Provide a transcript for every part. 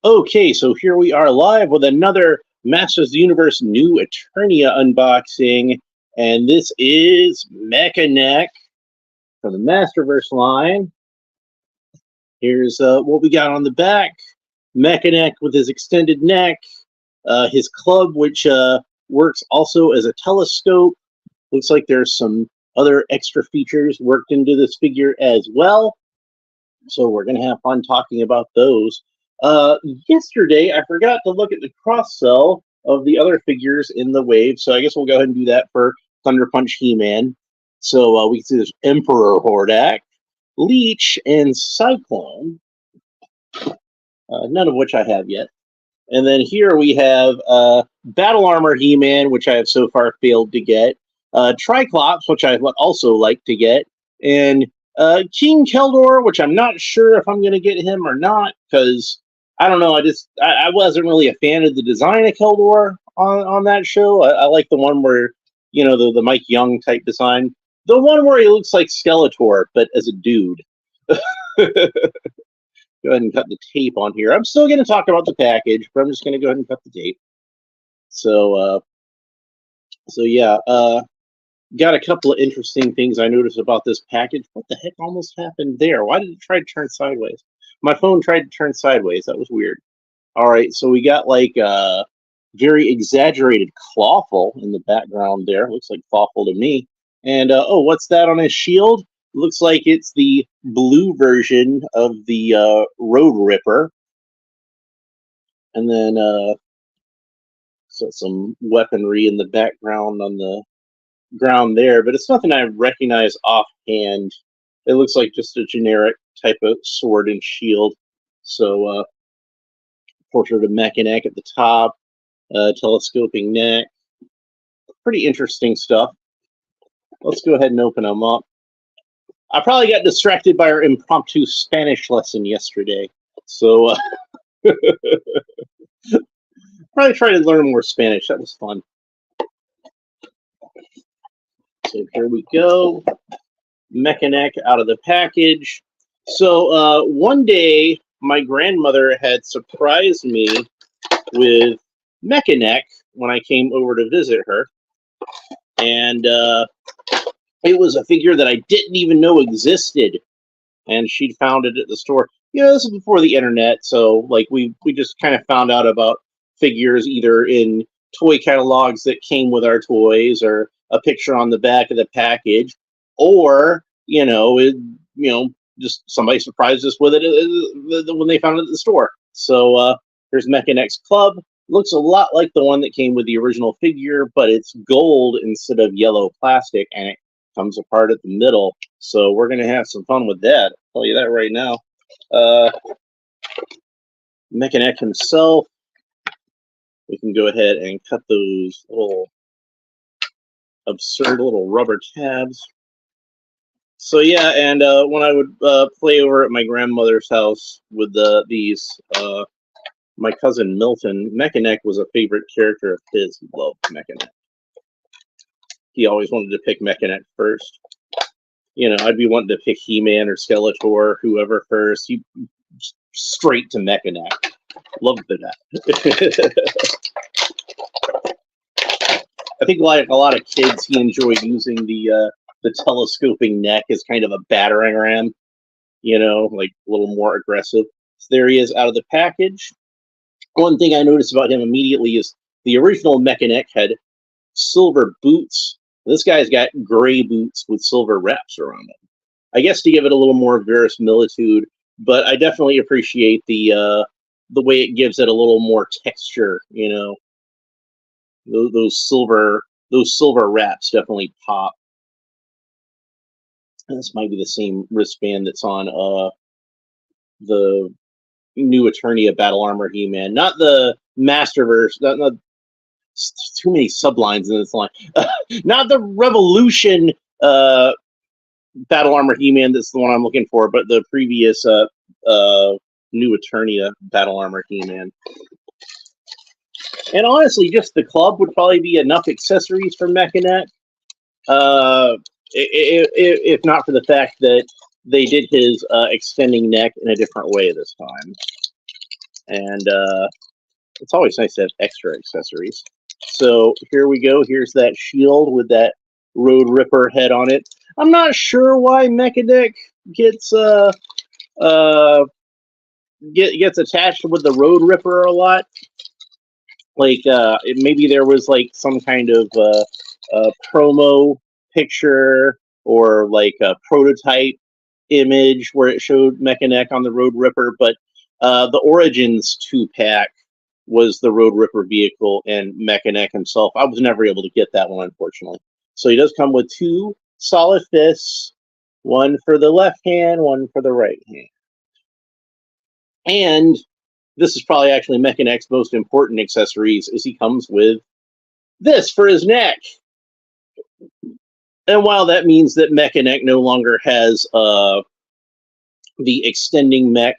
Okay, so here we are live with another Masters of the Universe new Eternia unboxing, and this is Mekaneck from the Masterverse line. Here's what we got on the back. Mekaneck with his extended neck, his club, which works also as a telescope. Looks like there's some other extra features worked into this figure as well. So we're going to have fun talking about those. Yesterday, I forgot to look at the cross-sell of the other figures in the wave, so I guess we'll go ahead and do that for Thunder Punch He-Man. So we can see there's Emperor Hordak, Leech, and Cyclone, none of which I have yet. And then here we have Battle Armor He-Man, which I have so far failed to get, Triclops, which I would also like to get, and King Keldor, which I'm not sure if I'm going to get him or not, because I don't know. I wasn't really a fan of the design of Keldor on that show. I like the one where, you know, the Mike Young type design. The one where he looks like Skeletor, but as a dude. Go ahead and cut the tape on here. I'm still going to talk about the package, but I'm just going to go ahead and cut the tape. So yeah, got a couple of interesting things I noticed about this package. What the heck almost happened there? Why did it try to turn sideways? My phone tried to turn sideways. That was weird. All right, so we got like a very exaggerated Clawful in the background there. Looks like Clawful to me. And oh, what's that on his shield? Looks like it's the blue version of the Road Ripper. And then so some weaponry in the background on the ground there, but it's nothing I recognize offhand. It looks like just a generic type of sword and shield. So portrait of Mekaneck at the top, telescoping neck. Pretty interesting stuff. Let's go ahead and open them up. I probably got distracted by our impromptu Spanish lesson yesterday, so probably try to learn more Spanish. That was fun. So here we go. Mekaneck out of the package. So one day, my grandmother had surprised me with Mekaneck when I came over to visit her. And it was a figure that I didn't even know existed. And she'd found it at the store. You know, this is before the internet, so like we just kind of found out about figures either in toy catalogs that came with our toys, or a picture on the back of the package, or just somebody surprised us with it when they found it at the store. So here's Mekaneck's club. Looks a lot like the one that came with the original figure, but it's gold instead of yellow plastic, and it comes apart at the middle. So we're gonna have some fun with that. I'll tell you that right now. Mekaneck himself. We can go ahead and cut those little absurd little rubber tabs. So yeah, and when I would play over at my grandmother's house with these, my cousin Milton, Mekaneck was a favorite character of his. He loved Mekaneck. He always wanted to pick Mekaneck first. You know, I'd be wanting to pick He-Man or Skeletor, whoever first. He straight to Mekaneck. Loved that. I think like a lot of kids, he enjoyed using the telescoping neck as kind of a battering ram. You know, like a little more aggressive. So there he is out of the package. One thing I noticed about him immediately is the original Mekaneck had silver boots. This guy's got gray boots with silver wraps around them. I guess to give it a little more verisimilitude, but I definitely appreciate the way it gives it a little more texture. You know, those silver wraps definitely pop. And this might be the same wristband that's on the new Eternia Battle Armor He-Man, not the Masterverse. Not too many sublines in this line. Not the Revolution Battle Armor He-Man. That's the one I'm looking for, but the previous new Eternia Battle Armor He-Man. And honestly, just the club would probably be enough accessories for Mekaneck. If not for the fact that they did his extending neck in a different way this time. And it's always nice to have extra accessories. So here we go. Here's that shield with that Road Ripper head on it. I'm not sure why Mekaneck gets gets attached with the Road Ripper a lot. Like maybe there was like some kind of promo picture or like a prototype image where it showed Mekaneck on the Road Ripper, but the Origins 2-pack was the Road Ripper vehicle and Mekaneck himself. I was never able to get that one, unfortunately. So he does come with 2 solid fists, one for the left hand, one for the right hand. And this is probably actually Mekaneck's most important accessories, is he comes with this for his neck. And while that means that Mekaneck no longer has the extending mech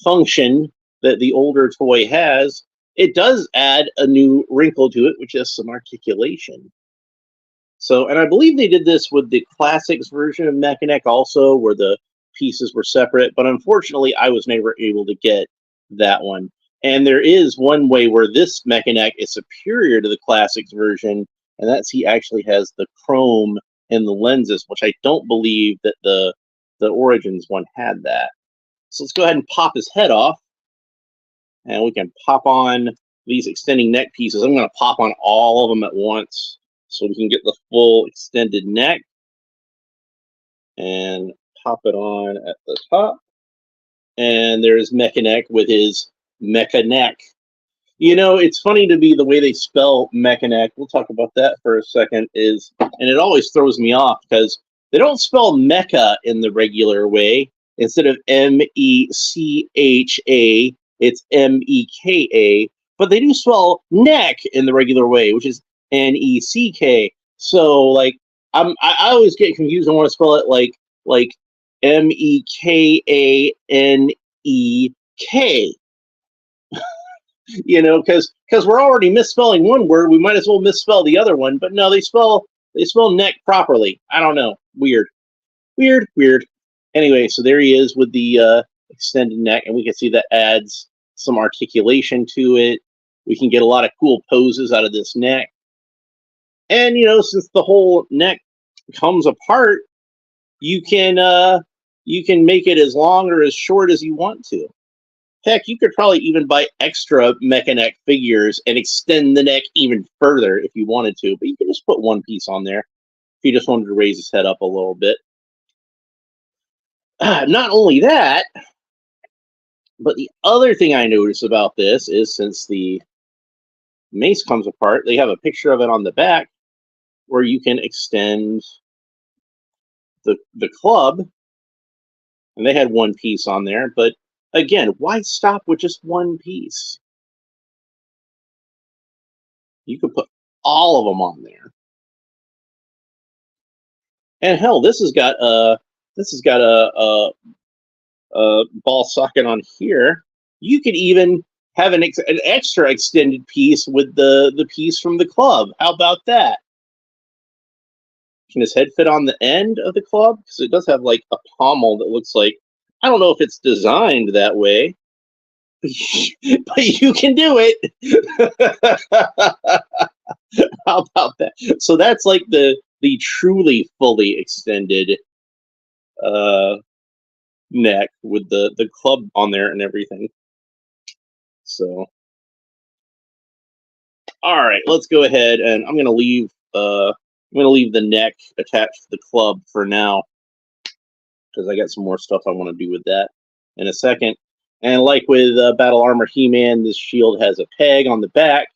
function that the older toy has, it does add a new wrinkle to it, which is some articulation. So, and I believe they did this with the classics version of Mekaneck also, where the pieces were separate, but unfortunately I was never able to get that one. And there is one way where this Mekaneck is superior to the classics version, and that's he actually has the chrome in the lenses, which I don't believe that the Origins one had that. So let's go ahead and pop his head off, and we can pop on these extending neck pieces. I'm going to pop on all of them at once so we can get the full extended neck, and pop it on at the top. And there's Mekaneck with his Mekaneck. You know, it's funny to me the way they spell Mekaneck. We'll talk about that for a second. And it always throws me off because they don't spell mecha in the regular way. Instead of Mecha, it's Meka. But they do spell neck in the regular way, which is Neck. So like I always get confused. I want to spell it like Mekanek. You know, because we're already misspelling one word, we might as well misspell the other one. But no, they spell neck properly. I don't know. Weird. Anyway, so there he is with the extended neck, and we can see that adds some articulation to it. We can get a lot of cool poses out of this neck. And you know, since the whole neck comes apart, you can make it as long or as short as you want to. Heck, you could probably even buy extra Mekaneck figures and extend the neck even further if you wanted to, but you can just put one piece on there if you just wanted to raise his head up a little bit. Not only that, but the other thing I noticed about this is since the mace comes apart, they have a picture of it on the back where you can extend the club, and they had one piece on there, but again, why stop with just one piece? You could put all of them on there. And hell, this has got a ball socket on here. You could even have an extra extended piece with the piece from the club. How about that? Can his head fit on the end of the club? Because it does have like a pommel that looks like, I don't know if it's designed that way, but you can do it. How about that? So that's like the truly fully extended neck with the club on there and everything. So, all right, let's go ahead, and I'm gonna leave the neck attached to the club for now because I got some more stuff I want to do with that in a second. And like with Battle Armor He-Man, this shield has a peg on the back,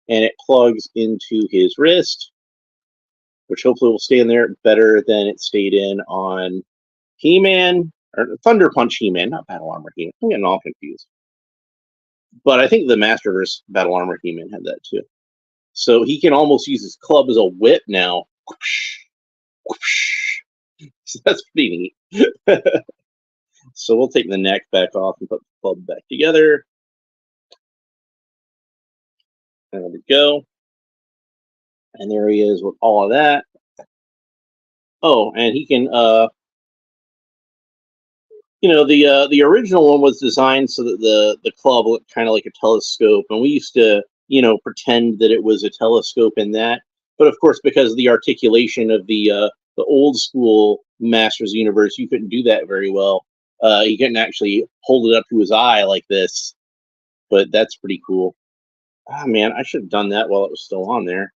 and it plugs into his wrist, which hopefully will stay in there better than it stayed in on He-Man, or Thunder Punch He-Man, not Battle Armor He-Man. I'm getting all confused. But I think the Masterverse Battle Armor He-Man had that too. So he can almost use his club as a whip now. Whoosh, whoosh. So that's pretty neat. So we'll take the neck back off and put the club back together. There we go. And there he is with all of that. Oh, and he can the original one was designed so that the club looked kind of like a telescope, and we used to pretend that it was a telescope in that. But of course, because of the articulation of the old school Masters universe, you couldn't do that very well. You couldn't actually hold it up to his eye like this. But that's pretty cool. Ah, man, I should have done that while it was still on there.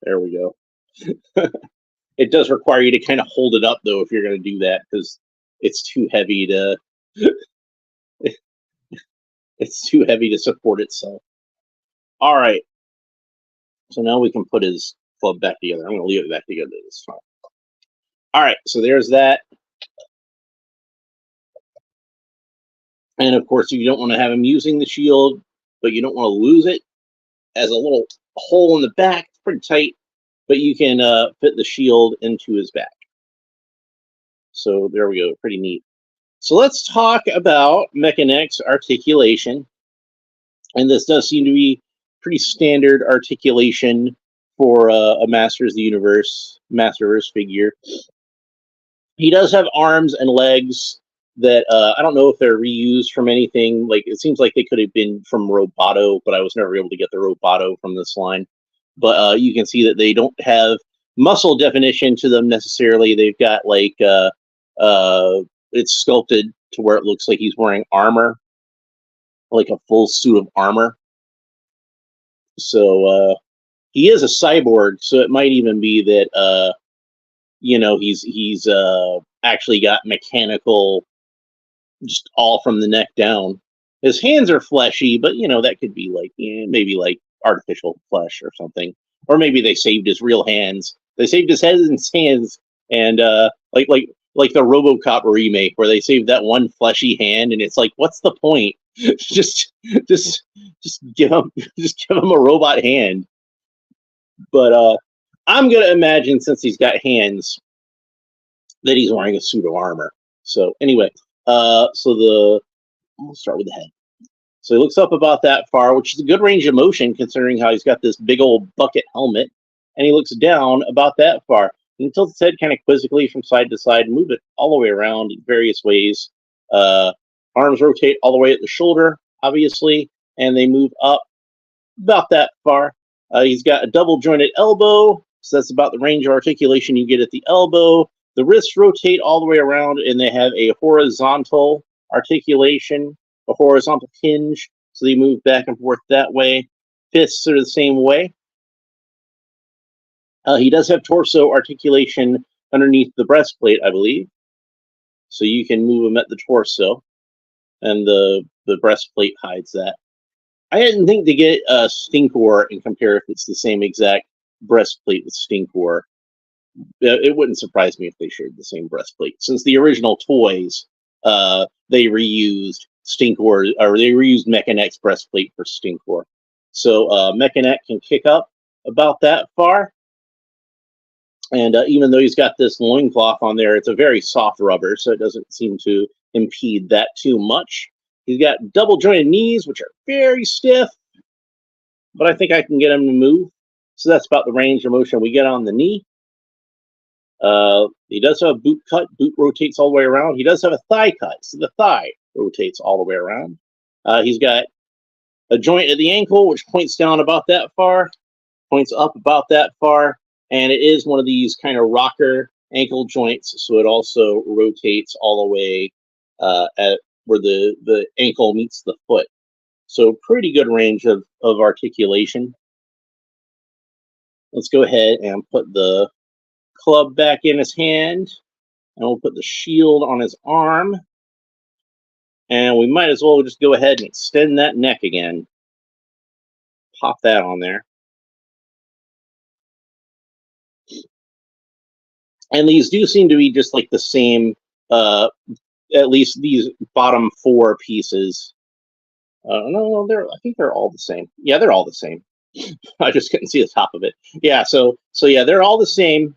There we go. It does require you to kind of hold it up, though, if you're going to do that, because it's too heavy to it's too heavy to support itself. All right. So now we can put his club back together. I'm going to leave it back together this time. All right. So there's that. And of course, you don't want to have him using the shield, but you don't want to lose it. As a little hole in the back, it's pretty tight, but you can fit the shield into his back. So there we go. Pretty neat. So let's talk about Mekaneck's articulation. And this does seem to be pretty standard articulation for a Masters of the Universe, Masterverse figure. He does have arms and legs that I don't know if they're reused from anything. Like, it seems like they could have been from Roboto, but I was never able to get the Roboto from this line. But you can see that they don't have muscle definition to them necessarily. They've got like it's sculpted to where it looks like he's wearing armor, like a full suit of armor. So he is a cyborg, so it might even be that he's actually got mechanical, just all from the neck down. His hands are fleshy, but that could be like maybe like artificial flesh or something, or maybe they saved his real hands. They saved his head and his hands, and like the RoboCop remake where they saved that one fleshy hand, and it's like, what's the point? just give him a robot hand. But I'm gonna imagine, since he's got hands, that he's wearing a suit of armor. So anyway, we'll start with the head. So he looks up about that far, which is a good range of motion considering how he's got this big old bucket helmet, and he looks down about that far. And he tilts his head kind of quizzically from side to side and move it all the way around in various ways. Arms rotate all the way at the shoulder, obviously, and they move up about that far. He's got a double jointed elbow, so that's about the range of articulation you get at the elbow. The wrists rotate all the way around, and they have a horizontal articulation, a horizontal hinge, so they move back and forth that way. Fists are the same way. He does have torso articulation underneath the breastplate, I believe. So you can move him at the torso, and the breastplate hides that. I didn't think to get Stinkor and compare if it's the same exact breastplate with Stinkor. It wouldn't surprise me if they shared the same breastplate, since the original toys, they reused Stinkor, or they reused Mekaneck's breastplate for Stinkor. So Mekaneck can kick up about that far. And even though he's got this loincloth on there, it's a very soft rubber, so it doesn't seem to impede that too much. He's got double jointed knees, which are very stiff, but I think I can get him to move. So that's about the range of motion we get on the knee. He does have a boot cut. Boot rotates all the way around. He does have a thigh cut, so the thigh rotates all the way around. He's got a joint at the ankle, which points down about that far, points up about that far, and it is one of these kind of rocker ankle joints, so it also rotates all the way at where the ankle meets the foot. So pretty good range of articulation. Let's go ahead and put the club back in his hand, and we'll put the shield on his arm. And we might as well just go ahead and extend that neck again. Pop that on there. And these do seem to be just like the same, at least these bottom four pieces. No, I think they're all the same. Yeah, they're all the same. I just couldn't see the top of it. Yeah, so yeah, they're all the same,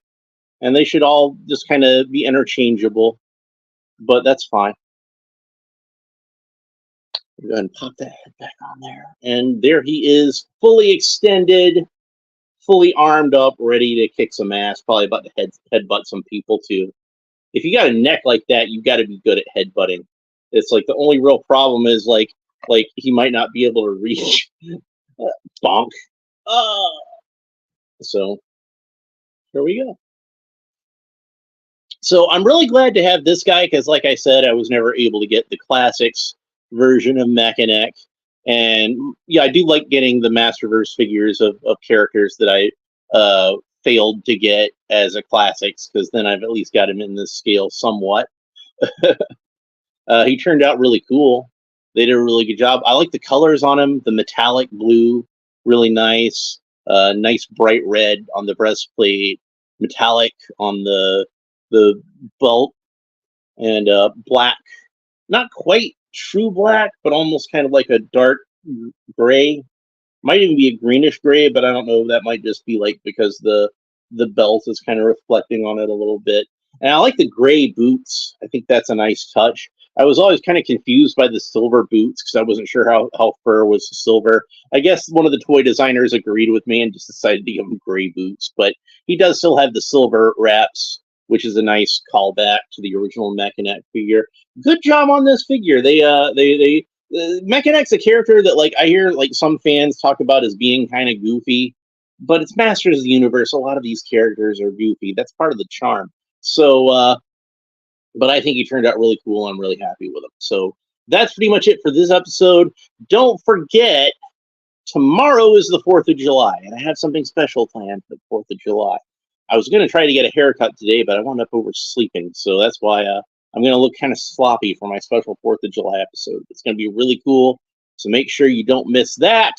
and they should all just kind of be interchangeable, but that's fine. Go ahead and pop that head back on there. And there he is, fully extended, fully armed up, ready to kick some ass. Probably about to headbutt some people too. If you got a neck like that, you got to be good at headbutting. It's like the only real problem is like he might not be able to reach. Bonk. So here we go. So I'm really glad to have this guy because, like I said, I was never able to get the classics version of Mekaneck. And yeah, I do like getting the Masterverse figures of characters that I failed to get as a classics, because then I've at least got him in this scale somewhat. He turned out really cool. They did a really good job. I like the colors on him. The metallic blue, really nice. Nice bright red on the breastplate. Metallic on the belt, and black, not quite true black, but almost kind of like a dark gray. Might even be a greenish gray, but I don't know. That might just be like because the belt is kind of reflecting on it a little bit. And I like the gray boots. I think that's a nice touch. I was always kind of confused by the silver boots because I wasn't sure how fur was silver. I guess one of the toy designers agreed with me and just decided to give him gray boots. But he does still have the silver wraps, which is a nice callback to the original Mekaneck figure. Good job on this figure. Mekaneck's a character that, like, I hear like some fans talk about as being kind of goofy, but it's Masters of the Universe. A lot of these characters are goofy. That's part of the charm. So, but I think he turned out really cool. I'm really happy with him. So that's pretty much it for this episode. Don't forget, tomorrow is the 4th of July, and I have something special planned for the 4th of July. I was going to try to get a haircut today, but I wound up oversleeping. So that's why I'm going to look kind of sloppy for my special 4th of July episode. It's going to be really cool. So make sure you don't miss that.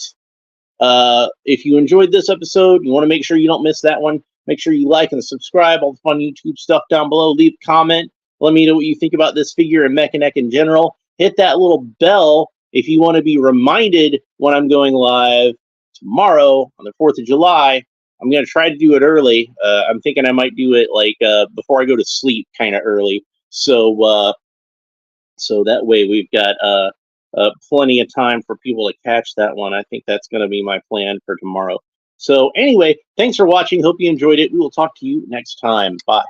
If you enjoyed this episode, you want to make sure you don't miss that one. Make sure you like and subscribe. All the fun YouTube stuff down below. Leave a comment. Let me know what you think about this figure and Mekaneck in general. Hit that little bell if you want to be reminded when I'm going live tomorrow on the 4th of July. I'm going to try to do it early. I'm thinking I might do it like before I go to sleep, kind of early. So so that way we've got plenty of time for people to catch that one. I think that's going to be my plan for tomorrow. So anyway, thanks for watching. Hope you enjoyed it. We will talk to you next time. Bye.